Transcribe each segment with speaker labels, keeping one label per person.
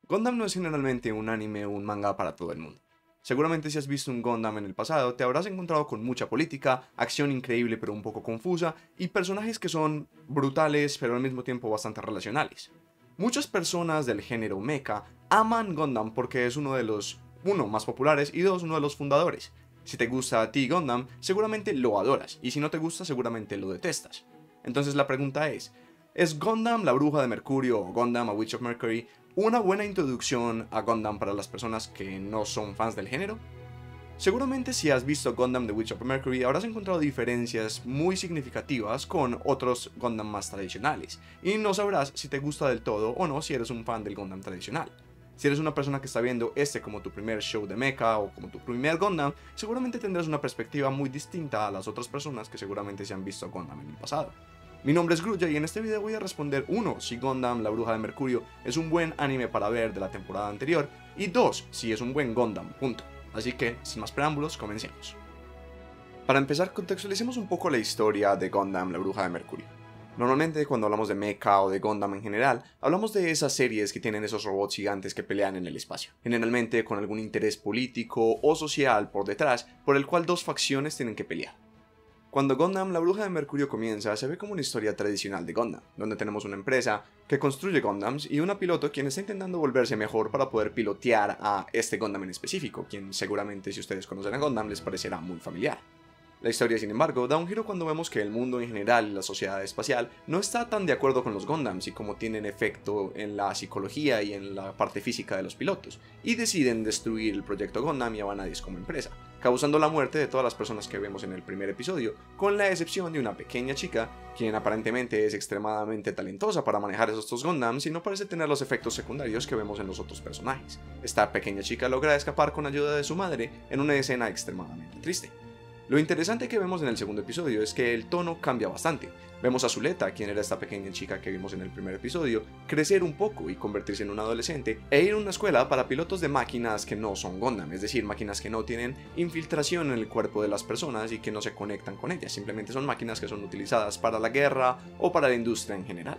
Speaker 1: Gundam no es generalmente un anime o un manga para todo el mundo. Seguramente si has visto un Gundam en el pasado, te habrás encontrado con mucha política, acción increíble pero un poco confusa, y personajes que son brutales pero al mismo tiempo bastante relacionales. Muchas personas del género mecha aman Gundam porque es uno de los, uno, más populares y dos, uno de los fundadores. Si te gusta a ti Gundam, seguramente lo adoras, y si no te gusta, seguramente lo detestas. Entonces la pregunta ¿es Gundam la bruja de Mercurio o Gundam a Witch of Mercury una buena introducción a Gundam para las personas que no son fans del género? Seguramente si has visto Gundam The Witch of Mercury habrás encontrado diferencias muy significativas con otros Gundam más tradicionales, y no sabrás si te gusta del todo o no si eres un fan del Gundam tradicional. Si eres una persona que está viendo este como tu primer show de mecha o como tu primer Gundam, seguramente tendrás una perspectiva muy distinta a las otras personas que seguramente se han visto Gundam en el pasado. Mi nombre es Grulla y en este video voy a responder 1. Si Gundam La Bruja de Mercurio es un buen anime para ver de la temporada anterior, y 2. Si es un buen Gundam, punto. Así que, sin más preámbulos, comencemos. Para empezar, contextualicemos un poco la historia de Gundam La Bruja de Mercurio. Normalmente cuando hablamos de mecha o de Gundam en general, hablamos de esas series que tienen esos robots gigantes que pelean en el espacio, generalmente con algún interés político o social por detrás, por el cual dos facciones tienen que pelear. Cuando Gundam La Bruja de Mercurio comienza, se ve como una historia tradicional de Gundam, donde tenemos una empresa que construye Gundams y una piloto quien está intentando volverse mejor para poder pilotear a este Gundam en específico, quien seguramente si ustedes conocen a Gundam les parecerá muy familiar. La historia, sin embargo, da un giro cuando vemos que el mundo en general y la sociedad espacial no está tan de acuerdo con los Gundams y cómo tienen efecto en la psicología y en la parte física de los pilotos, y deciden destruir el proyecto Gundam y a Vanadis como empresa, causando la muerte de todas las personas que vemos en el primer episodio, con la excepción de una pequeña chica, quien aparentemente es extremadamente talentosa para manejar estos Gundams y no parece tener los efectos secundarios que vemos en los otros personajes. Esta pequeña chica logra escapar con ayuda de su madre en una escena extremadamente triste. Lo interesante que vemos en el segundo episodio es que el tono cambia bastante. Vemos a Zuleta, quien era esta pequeña chica que vimos en el primer episodio, crecer un poco y convertirse en una adolescente e ir a una escuela para pilotos de máquinas que no son Gundam, es decir, máquinas que no tienen infiltración en el cuerpo de las personas y que no se conectan con ellas, simplemente son máquinas que son utilizadas para la guerra o para la industria en general.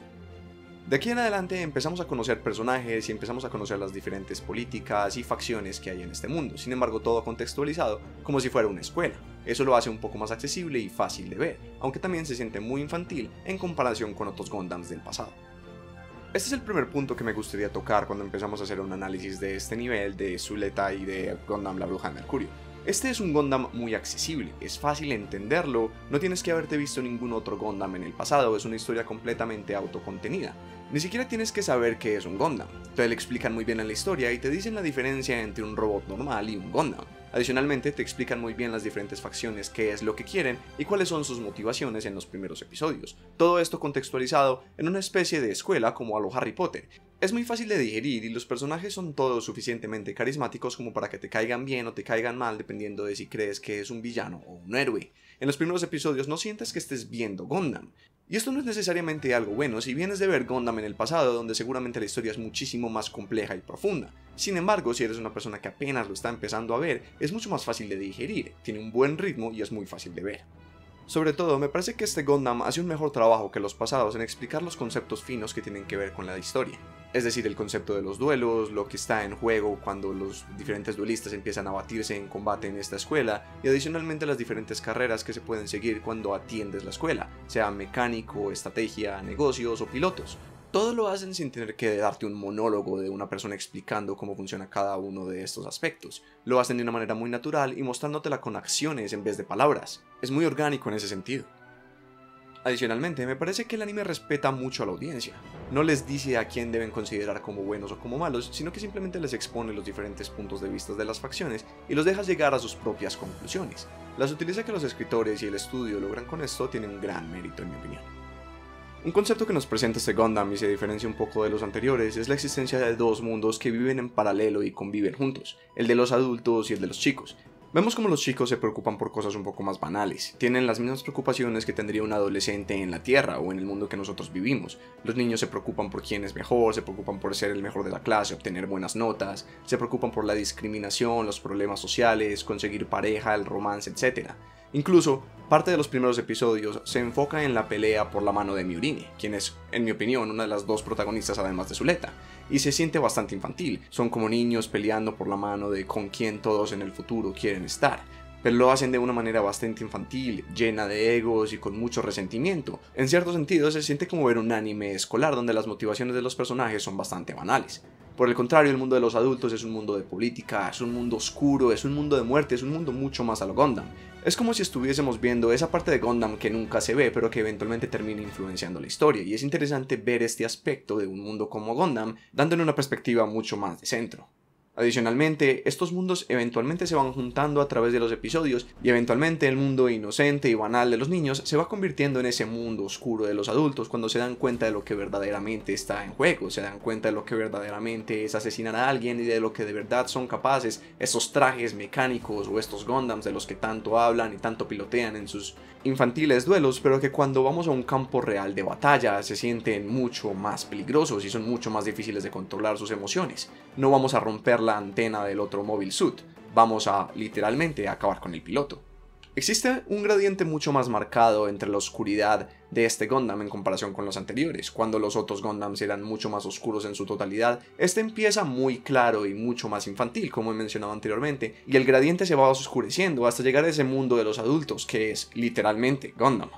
Speaker 1: De aquí en adelante empezamos a conocer personajes y empezamos a conocer las diferentes políticas y facciones que hay en este mundo, sin embargo todo contextualizado como si fuera una escuela. Eso lo hace un poco más accesible y fácil de ver, aunque también se siente muy infantil en comparación con otros Gundams del pasado. Este es el primer punto que me gustaría tocar cuando empezamos a hacer un análisis de este nivel de Zuleta y de Gundam La Bruja de Mercurio. Este es un Gundam muy accesible, es fácil entenderlo, no tienes que haberte visto ningún otro Gundam en el pasado, es una historia completamente autocontenida. Ni siquiera tienes que saber qué es un Gundam, te lo explican muy bien en la historia y te dicen la diferencia entre un robot normal y un Gundam. Adicionalmente te explican muy bien las diferentes facciones, qué es lo que quieren y cuáles son sus motivaciones en los primeros episodios. Todo esto contextualizado en una especie de escuela como a lo Harry Potter. Es muy fácil de digerir y los personajes son todos suficientemente carismáticos como para que te caigan bien o te caigan mal dependiendo de si crees que es un villano o un héroe. En los primeros episodios no sientes que estés viendo Gundam. Y esto no es necesariamente algo bueno si vienes de ver Gundam en el pasado, donde seguramente la historia es muchísimo más compleja y profunda. Sin embargo, si eres una persona que apenas lo está empezando a ver, es mucho más fácil de digerir, tiene un buen ritmo y es muy fácil de ver. Sobre todo, me parece que este Gundam hace un mejor trabajo que los pasados en explicar los conceptos finos que tienen que ver con la historia. Es decir, el concepto de los duelos, lo que está en juego cuando los diferentes duelistas empiezan a batirse en combate en esta escuela, y adicionalmente las diferentes carreras que se pueden seguir cuando atiendes la escuela, sea mecánico, estrategia, negocios o pilotos. Todo lo hacen sin tener que darte un monólogo de una persona explicando cómo funciona cada uno de estos aspectos. Lo hacen de una manera muy natural y mostrándotela con acciones en vez de palabras. Es muy orgánico en ese sentido. Adicionalmente, me parece que el anime respeta mucho a la audiencia. No les dice a quién deben considerar como buenos o como malos, sino que simplemente les expone los diferentes puntos de vista de las facciones y los deja llegar a sus propias conclusiones. La sutileza que los escritores y el estudio logran con esto tiene un gran mérito en mi opinión. Un concepto que nos presenta este Gundam y se diferencia un poco de los anteriores es la existencia de dos mundos que viven en paralelo y conviven juntos, el de los adultos y el de los chicos. Vemos como los chicos se preocupan por cosas un poco más banales, tienen las mismas preocupaciones que tendría un adolescente en la Tierra o en el mundo que nosotros vivimos. Los niños se preocupan por quién es mejor, se preocupan por ser el mejor de la clase, obtener buenas notas, se preocupan por la discriminación, los problemas sociales, conseguir pareja, el romance, etc. Incluso, Parte de los primeros episodios se enfoca en la pelea por la mano de Miorine, quien es, en mi opinión, una de las dos protagonistas además de Suletta, y se siente bastante infantil. Son como niños peleando por la mano de con quien todos en el futuro quieren estar, pero lo hacen de una manera bastante infantil, llena de egos y con mucho resentimiento. En cierto sentido se siente como ver un anime escolar donde las motivaciones de los personajes son bastante banales. Por el contrario, el mundo de los adultos es un mundo de política, es un mundo oscuro, es un mundo de muerte, es un mundo mucho más a lo Gundam. Es como si estuviésemos viendo esa parte de Gundam que nunca se ve, pero que eventualmente termina influenciando la historia, y es interesante ver este aspecto de un mundo como Gundam, dándole una perspectiva mucho más de centro. Adicionalmente, estos mundos eventualmente se van juntando a través de los episodios y eventualmente el mundo inocente y banal de los niños se va convirtiendo en ese mundo oscuro de los adultos cuando se dan cuenta de lo que verdaderamente está en juego, se dan cuenta de lo que verdaderamente es asesinar a alguien y de lo que de verdad son capaces estos trajes mecánicos o estos Gundams de los que tanto hablan y tanto pilotean en sus infantiles duelos, pero que cuando vamos a un campo real de batalla se sienten mucho más peligrosos y son mucho más difíciles de controlar sus emociones. No vamos a romper la antena del otro Mobile Suit, vamos a literalmente acabar con el piloto. Existe un gradiente mucho más marcado entre la oscuridad de este Gundam en comparación con los anteriores. Cuando los otros Gundams eran mucho más oscuros en su totalidad, este empieza muy claro y mucho más infantil, como he mencionado anteriormente, y el gradiente se va oscureciendo hasta llegar a ese mundo de los adultos que es literalmente Gundam.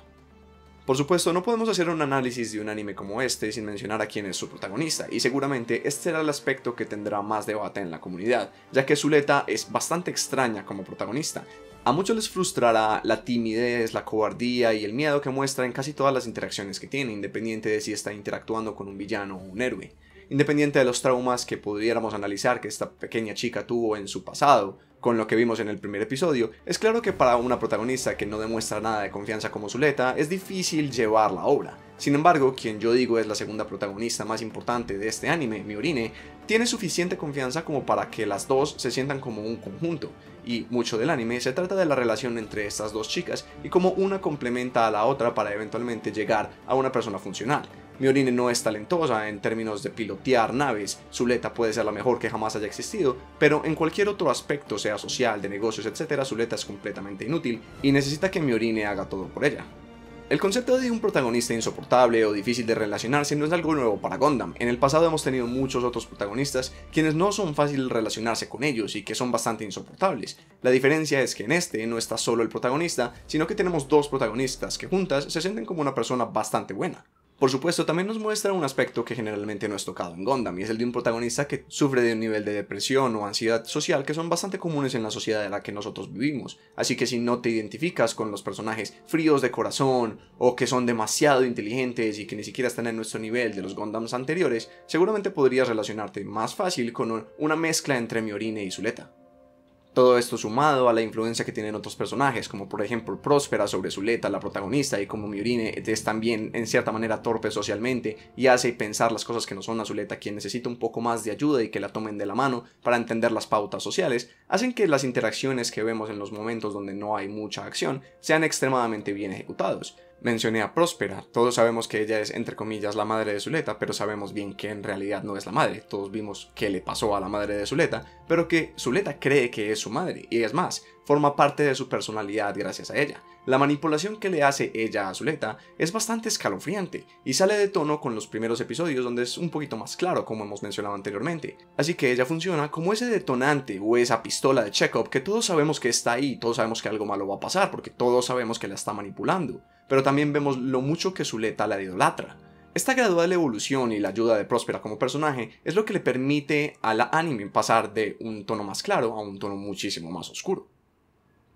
Speaker 1: Por supuesto, no podemos hacer un análisis de un anime como este sin mencionar a quién es su protagonista, y seguramente este será el aspecto que tendrá más debate en la comunidad, ya que Suletta es bastante extraña como protagonista. A muchos les frustrará la timidez, la cobardía y el miedo que muestra en casi todas las interacciones que tiene, independiente de si está interactuando con un villano o un héroe. Independiente de los traumas que pudiéramos analizar que esta pequeña chica tuvo en su pasado, con lo que vimos en el primer episodio, es claro que para una protagonista que no demuestra nada de confianza como Suletta, es difícil llevar la obra. Sin embargo, quien yo digo es la segunda protagonista más importante de este anime, Miorine, tiene suficiente confianza como para que las dos se sientan como un conjunto, y mucho del anime se trata de la relación entre estas dos chicas y cómo una complementa a la otra para eventualmente llegar a una persona funcional. Miorine no es talentosa en términos de pilotear naves, Suletta puede ser la mejor que jamás haya existido, pero en cualquier otro aspecto, sea social, de negocios, etc., Suletta es completamente inútil y necesita que Miorine haga todo por ella. El concepto de un protagonista insoportable o difícil de relacionarse no es algo nuevo para Gundam. En el pasado hemos tenido muchos otros protagonistas quienes no son fáciles relacionarse con ellos y que son bastante insoportables. La diferencia es que en este no está solo el protagonista, sino que tenemos dos protagonistas que juntas se sienten como una persona bastante buena. Por supuesto, también nos muestra un aspecto que generalmente no es tocado en Gundam, y es el de un protagonista que sufre de un nivel de depresión o ansiedad social que son bastante comunes en la sociedad en la que nosotros vivimos. Así que si no te identificas con los personajes fríos de corazón, o que son demasiado inteligentes y que ni siquiera están en nuestro nivel de los Gundams anteriores, seguramente podrías relacionarte más fácil con una mezcla entre Miorine y Suletta. Todo esto sumado a la influencia que tienen otros personajes, como por ejemplo Próspera sobre Suletta, la protagonista, y como Miorine es también en cierta manera torpe socialmente y hace pensar las cosas que no son a Suletta, quien necesita un poco más de ayuda y que la tomen de la mano para entender las pautas sociales, hacen que las interacciones que vemos en los momentos donde no hay mucha acción sean extremadamente bien ejecutados. Mencioné a Próspera, todos sabemos que ella es entre comillas la madre de Suletta, pero sabemos bien que en realidad no es la madre. Todos vimos qué le pasó a la madre de Suletta, pero que Suletta cree que es su madre, y es más, forma parte de su personalidad gracias a ella. La manipulación que le hace ella a Suletta es bastante escalofriante, y sale de tono con los primeros episodios donde es un poquito más claro, como hemos mencionado anteriormente. Así que ella funciona como ese detonante o esa pistola de Chekhov que todos sabemos que está ahí, todos sabemos que algo malo va a pasar, porque todos sabemos que la está manipulando. Pero también vemos lo mucho que Suletta la idolatra. Esta gradual evolución y la ayuda de Próspera como personaje es lo que le permite a la anime pasar de un tono más claro a un tono muchísimo más oscuro.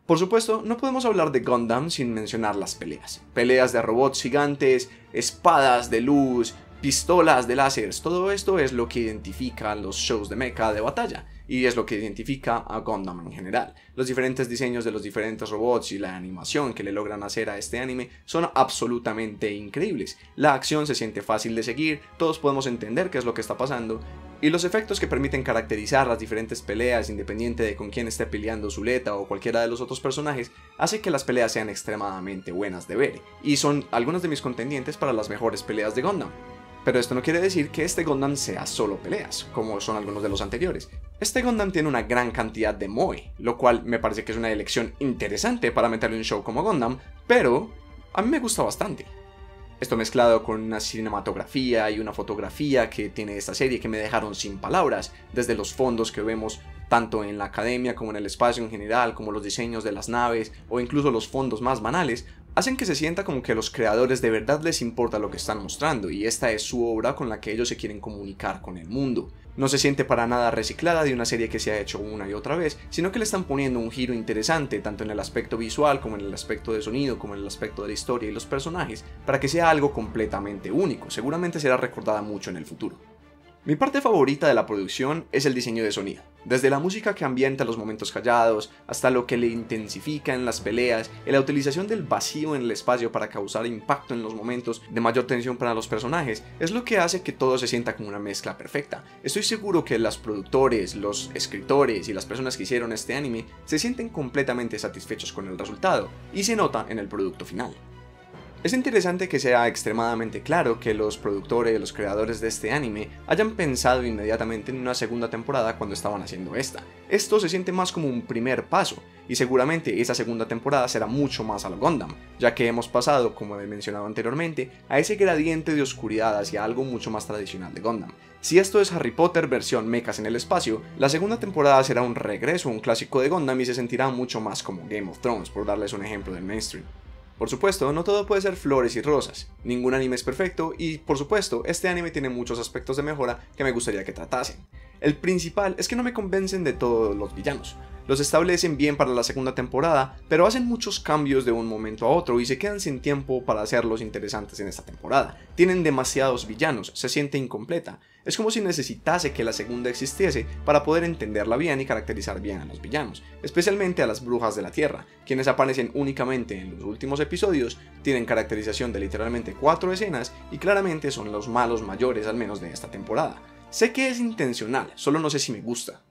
Speaker 1: Por supuesto, no podemos hablar de Gundam sin mencionar las peleas. Peleas de robots gigantes, espadas de luz, pistolas de láseres, todo esto es lo que identifica los shows de mecha de batalla. Y es lo que identifica a Gundam en general. Los diferentes diseños de los diferentes robots y la animación que le logran hacer a este anime son absolutamente increíbles. La acción se siente fácil de seguir, todos podemos entender qué es lo que está pasando, y los efectos que permiten caracterizar las diferentes peleas independiente de con quién esté peleando Suletta o cualquiera de los otros personajes, hace que las peleas sean extremadamente buenas de ver, y son algunos de mis contendientes para las mejores peleas de Gundam. Pero esto no quiere decir que este Gundam sea solo peleas, como son algunos de los anteriores. Este Gundam tiene una gran cantidad de moe, lo cual me parece que es una elección interesante para meterle un show como Gundam, pero a mí me gusta bastante. Esto mezclado con una cinematografía y una fotografía que tiene esta serie que me dejaron sin palabras, desde los fondos que vemos tanto en la academia como en el espacio en general, como los diseños de las naves o incluso los fondos más banales, hacen que se sienta como que a los creadores de verdad les importa lo que están mostrando y esta es su obra con la que ellos se quieren comunicar con el mundo. No se siente para nada reciclada de una serie que se ha hecho una y otra vez, sino que le están poniendo un giro interesante tanto en el aspecto visual como en el aspecto de sonido, como en el aspecto de la historia y los personajes, para que sea algo completamente único. Seguramente será recordada mucho en el futuro. Mi parte favorita de la producción es el diseño de sonido, desde la música que ambienta los momentos callados, hasta lo que le intensifica en las peleas, y la utilización del vacío en el espacio para causar impacto en los momentos de mayor tensión para los personajes, es lo que hace que todo se sienta como una mezcla perfecta. Estoy seguro que los productores, los escritores y las personas que hicieron este anime se sienten completamente satisfechos con el resultado, y se nota en el producto final. Es interesante que sea extremadamente claro que los productores, los creadores de este anime, hayan pensado inmediatamente en una segunda temporada cuando estaban haciendo esta. Esto se siente más como un primer paso, y seguramente esa segunda temporada será mucho más a lo Gundam, ya que hemos pasado, como he mencionado anteriormente, a ese gradiente de oscuridad hacia algo mucho más tradicional de Gundam. Si esto es Harry Potter versión mechas en el espacio, la segunda temporada será un regreso a un clásico de Gundam y se sentirá mucho más como Game of Thrones, por darles un ejemplo del mainstream. Por supuesto, no todo puede ser flores y rosas, ningún anime es perfecto y, por supuesto, este anime tiene muchos aspectos de mejora que me gustaría que tratasen. El principal es que no me convencen de todos los villanos. Los establecen bien para la segunda temporada, pero hacen muchos cambios de un momento a otro y se quedan sin tiempo para hacerlos interesantes en esta temporada. Tienen demasiados villanos, se siente incompleta. Es como si necesitase que la segunda existiese para poder entenderla bien y caracterizar bien a los villanos, especialmente a las brujas de la tierra, quienes aparecen únicamente en los últimos episodios, tienen caracterización de literalmente 4 escenas y claramente son los malos mayores al menos de esta temporada. Sé que es intencional, solo no sé si me gusta.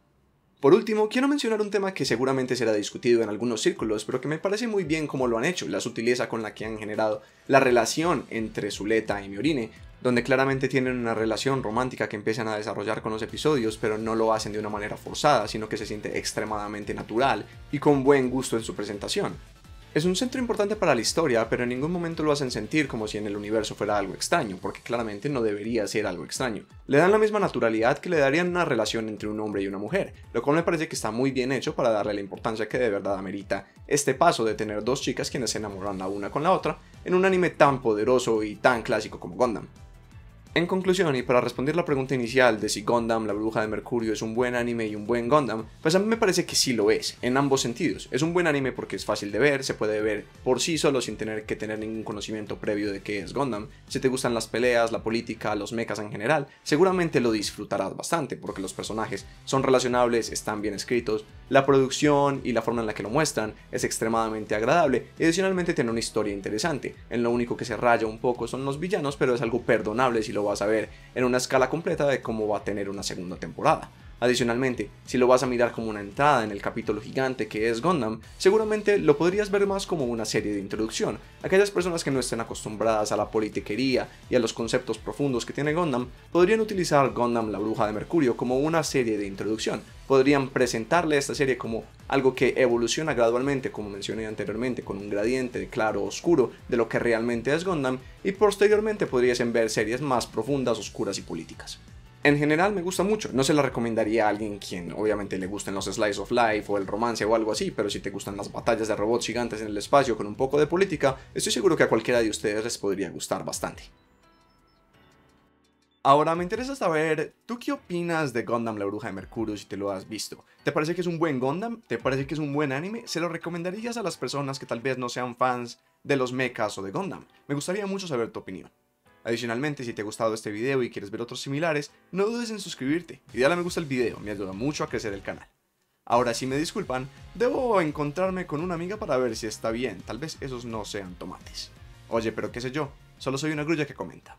Speaker 1: Por último, quiero mencionar un tema que seguramente será discutido en algunos círculos, pero que me parece muy bien cómo lo han hecho, la sutileza con la que han generado la relación entre Suletta y Miorine, donde claramente tienen una relación romántica que empiezan a desarrollar con los episodios, pero no lo hacen de una manera forzada, sino que se siente extremadamente natural y con buen gusto en su presentación. Es un centro importante para la historia, pero en ningún momento lo hacen sentir como si en el universo fuera algo extraño, porque claramente no debería ser algo extraño. Le dan la misma naturalidad que le darían una relación entre un hombre y una mujer, lo cual me parece que está muy bien hecho para darle la importancia que de verdad amerita este paso de tener dos chicas quienes se enamoran la una con la otra en un anime tan poderoso y tan clásico como Gundam. En conclusión, y para responder la pregunta inicial de si Gundam, la bruja de Mercurio, es un buen anime y un buen Gundam, pues a mí me parece que sí lo es, en ambos sentidos. Es un buen anime porque es fácil de ver, se puede ver por sí solo sin tener que tener ningún conocimiento previo de qué es Gundam. Si te gustan las peleas, la política, los mechas en general, seguramente lo disfrutarás bastante porque los personajes son relacionables, están bien escritos, la producción y la forma en la que lo muestran es extremadamente agradable y adicionalmente tiene una historia interesante. En lo único que se raya un poco son los villanos, pero es algo perdonable si lo vas a ver en una escala completa de cómo va a tener una segunda temporada. Adicionalmente, si lo vas a mirar como una entrada en el capítulo gigante que es Gundam, seguramente lo podrías ver más como una serie de introducción. Aquellas personas que no estén acostumbradas a la politiquería y a los conceptos profundos que tiene Gundam, podrían utilizar Gundam, la bruja de Mercurio como una serie de introducción. Podrían presentarle esta serie como algo que evoluciona gradualmente, como mencioné anteriormente, con un gradiente de claro a oscuro de lo que realmente es Gundam, y posteriormente podrían ver series más profundas, oscuras y políticas. En general me gusta mucho, no se la recomendaría a alguien quien obviamente le gusten los slice of life o el romance o algo así, pero si te gustan las batallas de robots gigantes en el espacio con un poco de política, estoy seguro que a cualquiera de ustedes les podría gustar bastante. Ahora me interesa saber, ¿tú qué opinas de Gundam, la bruja de Mercurio si te lo has visto? ¿Te parece que es un buen Gundam? ¿Te parece que es un buen anime? ¿Se lo recomendarías a las personas que tal vez no sean fans de los mechas o de Gundam? Me gustaría mucho saber tu opinión. Adicionalmente, si te ha gustado este video y quieres ver otros similares, no dudes en suscribirte y darle a me gusta al video, me ayuda mucho a crecer el canal. Ahora, si me disculpan, debo encontrarme con una amiga para ver si está bien, tal vez esos no sean tomates. Oye, pero qué sé yo, solo soy una grulla que comenta.